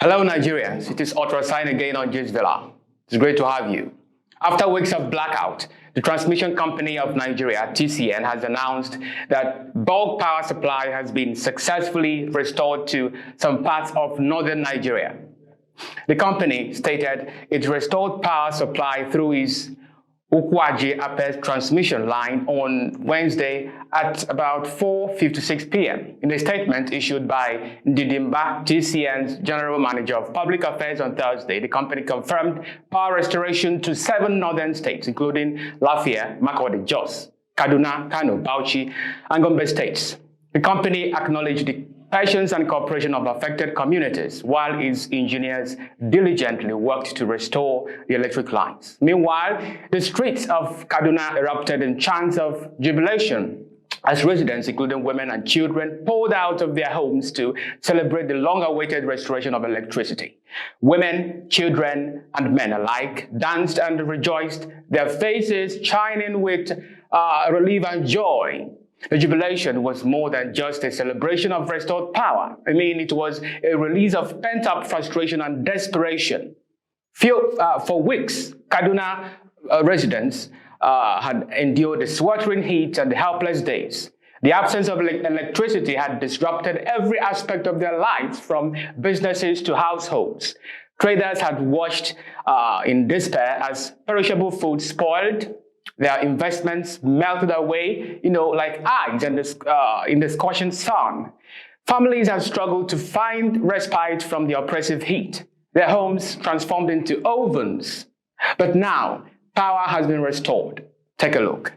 Hello, Nigerians. It is Sign again on Gist Villa. It's great to have you. After weeks of blackout, the transmission company of Nigeria, TCN, has announced that bulk power supply has been successfully restored to some parts of northern Nigeria. The company stated it restored power supply through its Ugwuaji-Apir transmission line on Wednesday at about 4:56 p.m. In a statement issued by Ndidi Mbah, TCN's General Manager of Public Affairs on Thursday, the company confirmed power restoration to 7 northern states, including Lafia, Makurdi, Jos, Kaduna, Kano, Bauchi, and Gombe States. The company acknowledged the patience and cooperation of affected communities, while its engineers diligently worked to restore the electric lines. Meanwhile, the streets of Kaduna erupted in chants of jubilation as residents, including women and children, poured out of their homes to celebrate the long-awaited restoration of electricity. Women, children, and men alike danced and rejoiced, their faces shining with relief and joy. The jubilation was more than just a celebration of restored power. It was a release of pent-up frustration and desperation. For weeks, Kaduna residents had endured the sweltering heat and the helpless days. The absence of electricity had disrupted every aspect of their lives, from businesses to households. Traders had watched in despair as perishable food spoiled, their investments melted away, like ice in the scorching sun. Families have struggled to find respite from the oppressive heat. Their homes transformed into ovens. But now, power has been restored. Take a look.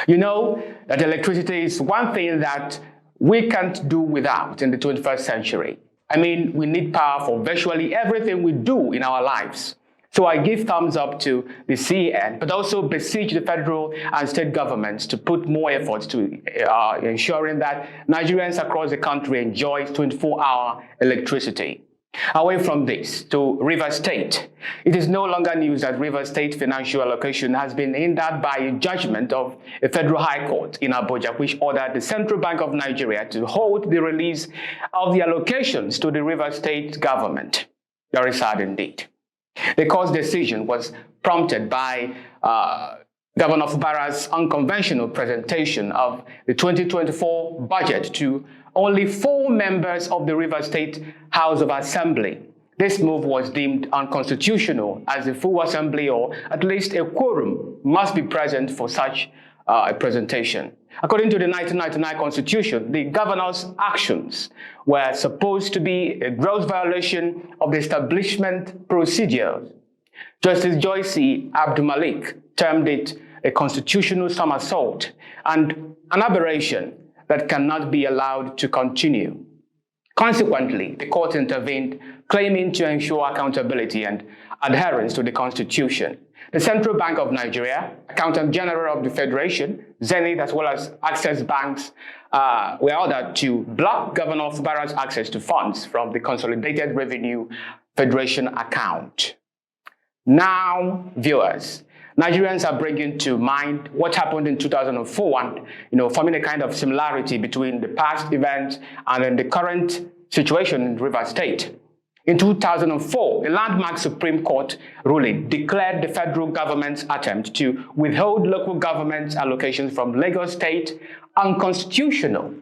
You know that electricity is one thing that we can't do without in the 21st century. We need power for virtually everything we do in our lives. So I give thumbs up to the CEN, but also beseech the federal and state governments to put more efforts to ensuring that Nigerians across the country enjoy 24-hour electricity. Away from this, to Rivers State. It is no longer news that Rivers State financial allocation has been hindered by a judgment of a federal high court in Abuja, which ordered the Central Bank of Nigeria to hold the release of the allocations to the Rivers State government. Very sad indeed. The court's decision was prompted by Governor Fubara's unconventional presentation of the 2024 budget to only 4 members of the Rivers State House of Assembly. This move was deemed unconstitutional, as the full assembly, or at least a quorum, must be present for such a presentation. According to the 1999 Constitution, the governor's actions were supposed to be a gross violation of the establishment procedures. Justice Joyce Abdul-Malik termed it a constitutional somersault and an aberration that cannot be allowed to continue. Consequently, the court intervened, claiming to ensure accountability and adherence to the Constitution. The Central Bank of Nigeria, Accountant General of the Federation, Zenith, as well as Access Banks were ordered to block Governor Fubara's access to funds from the Consolidated Revenue Federation account. Now, viewers, Nigerians are bringing to mind what happened in 2004 and, forming a kind of similarity between the past events and the current situation in Rivers State. In 2004, a landmark Supreme Court ruling declared the federal government's attempt to withhold local government allocations from Lagos State unconstitutional.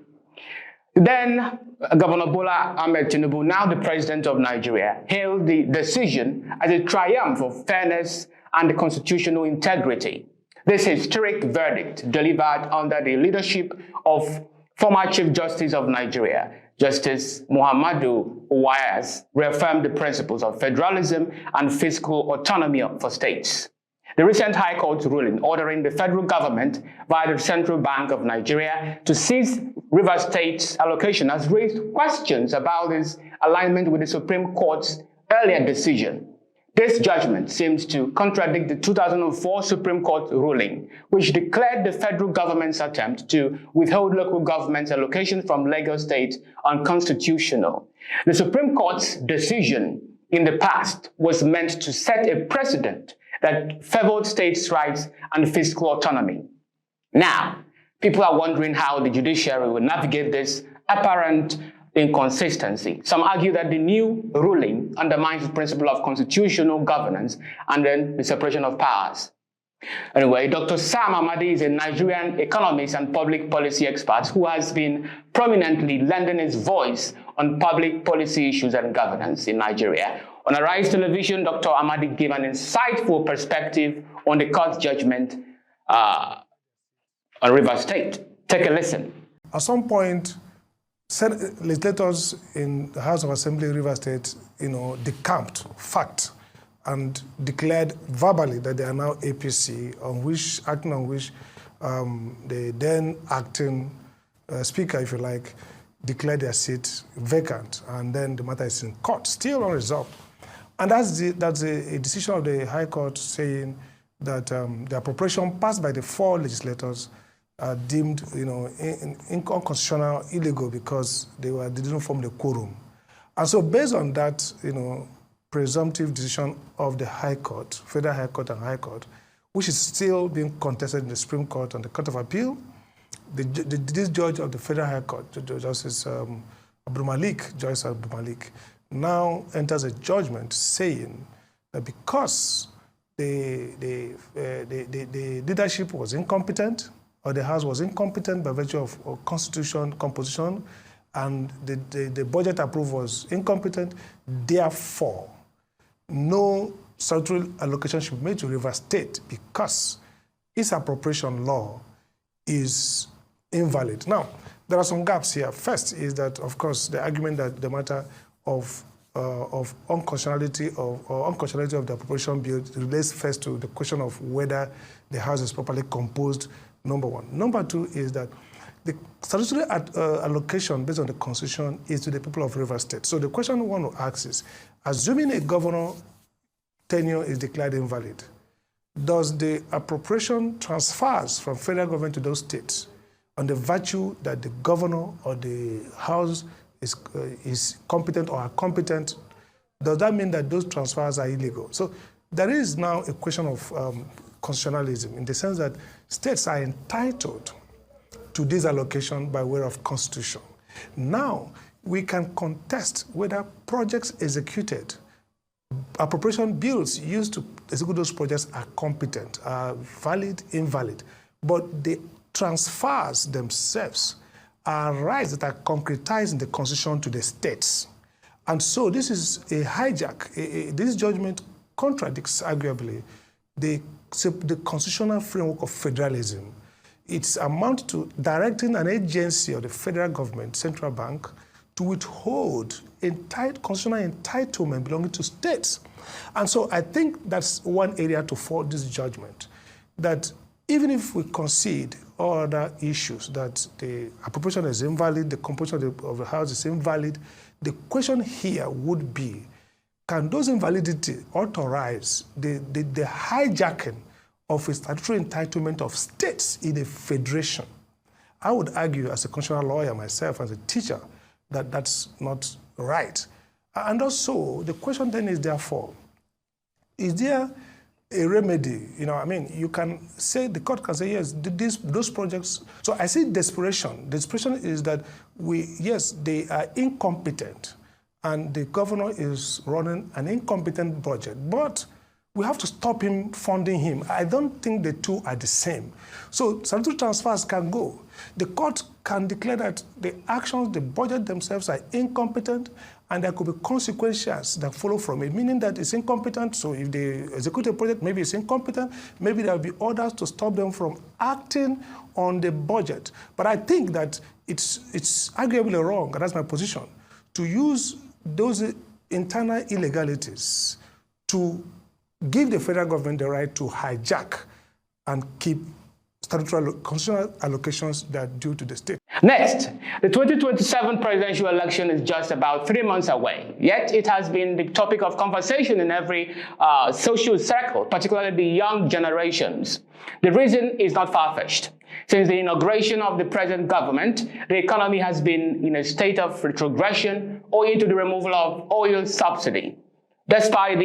Then, Governor Bola Ahmed Tinubu, now the president of Nigeria, hailed the decision as a triumph of fairness and constitutional integrity. This historic verdict, delivered under the leadership of former Chief Justice of Nigeria, Justice Muhammadu Uwais, reaffirmed the principles of federalism and fiscal autonomy for states. The recent High Court ruling ordering the federal government via the Central Bank of Nigeria to cease Rivers State's allocation has raised questions about its alignment with the Supreme Court's earlier decision. This judgment seems to contradict the 2004 Supreme Court ruling, which declared the federal government's attempt to withhold local government allocations from Lagos State unconstitutional. The Supreme Court's decision in the past was meant to set a precedent that favored states' rights and fiscal autonomy. Now, people are wondering how the judiciary will navigate this apparent inconsistency. Some argue that the new ruling undermines the principle of constitutional governance and then the separation of powers. Anyway, Dr. Sam Amadi is a Nigerian economist and public policy expert who has been prominently lending his voice on public policy issues and governance in Nigeria. On Arise Television, Dr. Amadi gave an insightful perspective on the court judgment on Rivers State. Take a listen. At some point, legislators in the House of Assembly, Rivers State, decamped fact and declared verbally that they are now APC, acting on which the then acting speaker, if you like, declared their seat vacant, and then the matter is in court, still unresolved. And that's a decision of the High Court saying that the appropriation passed by the 4 legislators are deemed, unconstitutional, illegal because they didn't form the quorum. And so, based on that, presumptive decision of the High Court, Federal High Court and High Court, which is still being contested in the Supreme Court and the Court of Appeal, this judge of the Federal High Court, Justice Joyce Abdul Malik, now enters a judgment saying that because the leadership was incompetent, or the House was incompetent by virtue of constitution composition, and the budget approval was incompetent, therefore, no statutory allocation should be made to Rivers State because its appropriation law is invalid. Now, there are some gaps here. First is that, of course, the argument that the matter of unconstitutionality of the appropriation bill relates first to the question of whether the House is properly composed, number one. Number two is that the statutory allocation based on the Constitution is to the people of Rivers State. So the question we want to ask is, assuming a governor tenure is declared invalid, does the appropriation transfers from federal government to those states on the virtue that the governor or the House is competent or are competent, does that mean that those transfers are illegal? So there is now a question of constitutionalism in the sense that states are entitled to this allocation by way of constitution. Now, we can contest whether projects executed, appropriation bills used to execute those projects are competent, are valid, invalid, but the transfers themselves are rights that are concretized in the Constitution to the states. And so this is a hijack. This judgment contradicts, arguably, the constitutional framework of federalism. It's amount to directing an agency of the federal government, central bank, to withhold constitutional entitlement belonging to states. And so I think that's one area to fault this judgment, that even if we concede all other issues, that the appropriation is invalid, the composition of the House is invalid, the question here would be, can those invalidity authorize the hijacking of a statutory entitlement of states in a federation? I would argue, as a constitutional lawyer myself, as a teacher, that that's not right. And also, the question then is, therefore, is there a remedy? You can say, the court can say, yes, those projects. So I see desperation. Desperation is that yes, they are incompetent, and the governor is running an incompetent budget, but we have to stop him funding him. I don't think the two are the same. So statutory transfers can go. The court can declare that the actions, the budget themselves are incompetent, and there could be consequences that follow from it, meaning that it's incompetent. So if they execute a project, maybe it's incompetent, maybe there will be orders to stop them from acting on the budget. But I think that it's arguably wrong, and that's my position, to use those internal illegalities to give the federal government the right to hijack and keep statutory constitutional allocations that are due to the state. Next, the 2027 presidential election is just about 3 months away, yet it has been the topic of conversation in every social circle, particularly the young generations. The reason is not far-fetched. Since the inauguration of the present government, the economy has been in a state of retrogression owing to the removal of oil subsidy. Despite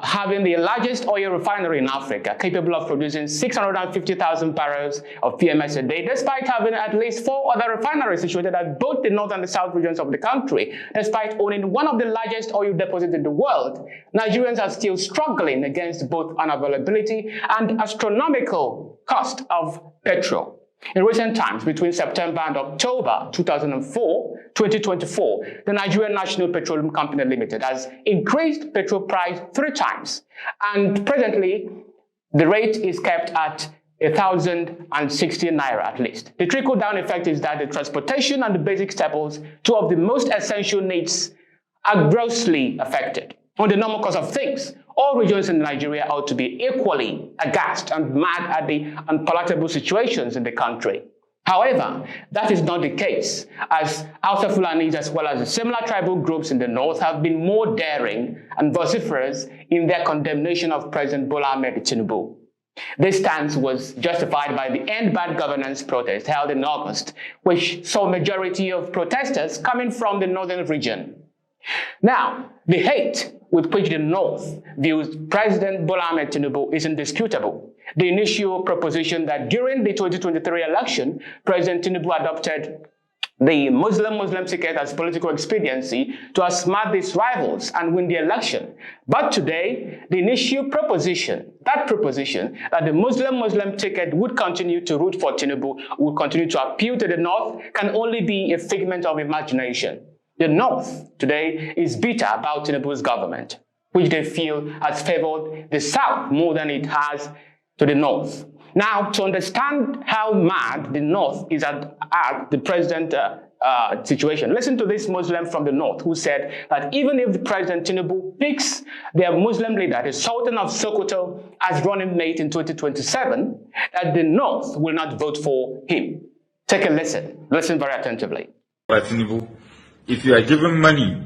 having the largest oil refinery in Africa, capable of producing 650,000 barrels of PMS a day, despite having at least 4 other refineries situated at both the north and the south regions of the country, despite owning one of the largest oil deposits in the world, Nigerians are still struggling against both unavailability and astronomical cost of petrol. In recent times, between September and October 2024, the Nigerian National Petroleum Company Limited has increased petrol price 3 times, and presently the rate is kept at 1,060 naira at least. The trickle-down effect is that the transportation and the basic staples, 2 of the most essential needs, are grossly affected. On the normal course of things, all regions in Nigeria ought to be equally aghast and mad at the unpalatable situations in the country. However, that is not the case, as Hausa Fulanis as well as the similar tribal groups in the north have been more daring and vociferous in their condemnation of President Bola Ahmed Tinubu. This stance was justified by the End Bad Governance protest held in August, which saw a majority of protesters coming from the northern region. Now, the hate with which the North views President Bola Ahmed Tinubu is indisputable. The initial proposition that during the 2023 election, President Tinubu adopted the Muslim ticket as political expediency to outsmart his rivals and win the election. But today, the initial proposition, that the Muslim ticket would continue to root for Tinubu, would continue to appeal to the North, can only be a figment of imagination. The North today is bitter about Tinubu's government, which they feel has favored the South more than it has to the North. Now, to understand how mad the North is at the present situation, listen to this Muslim from the North who said that even if the President Tinubu picks their Muslim leader, the Sultan of Sokoto, as running mate in 2027, that the North will not vote for him. Take a listen. Listen very attentively. Tinubu, if you are giving money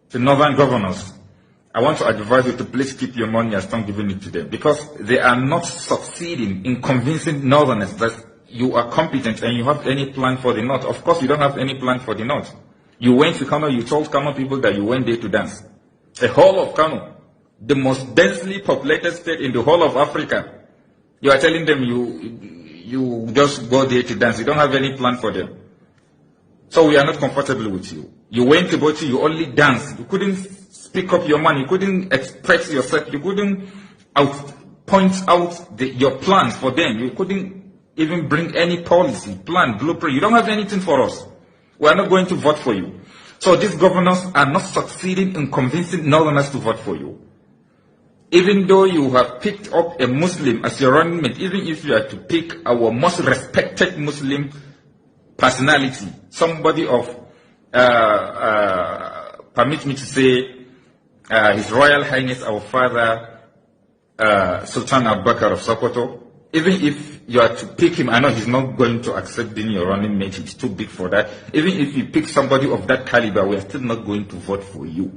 to northern governors, I want to advise you to please keep your money and stop giving it to them, because they are not succeeding in convincing northerners that you are competent and you have any plan for the North. Of course, you don't have any plan for the North. You went to Kano, you told Kano people that you went there to dance. The whole of Kano, the most densely populated state in the whole of Africa, you are telling them you just go there to dance. You don't have any plan for them. So we are not comfortable with you. You went to Bauchi, you only danced. You couldn't speak up your mind. You couldn't express yourself. You couldn't point out your plans for them. You couldn't even bring any policy, plan, blueprint. You don't have anything for us. We are not going to vote for you. So these governors are not succeeding in convincing northerners to vote for you. Even though you have picked up a Muslim as your running mate, even if you are to pick our most respected Muslim personality, somebody of, permit me to say, His Royal Highness our Father, Sultan Abubakar of Sokoto, even if you are to pick him, I know he's not going to accept being your running mate, he's too big for that. Even if you pick somebody of that caliber, we are still not going to vote for you,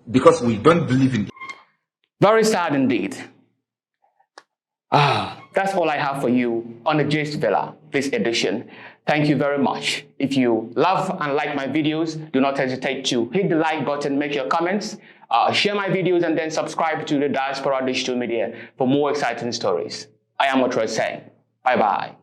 because we don't believe in. Very sad indeed. That's all I have for you on the Gist Villa, this edition. Thank you very much. If you love and like my videos, do not hesitate to hit the like button, make your comments, share my videos, and then subscribe to the Diaspora Digital Media for more exciting stories. I am what you're saying. Bye-bye.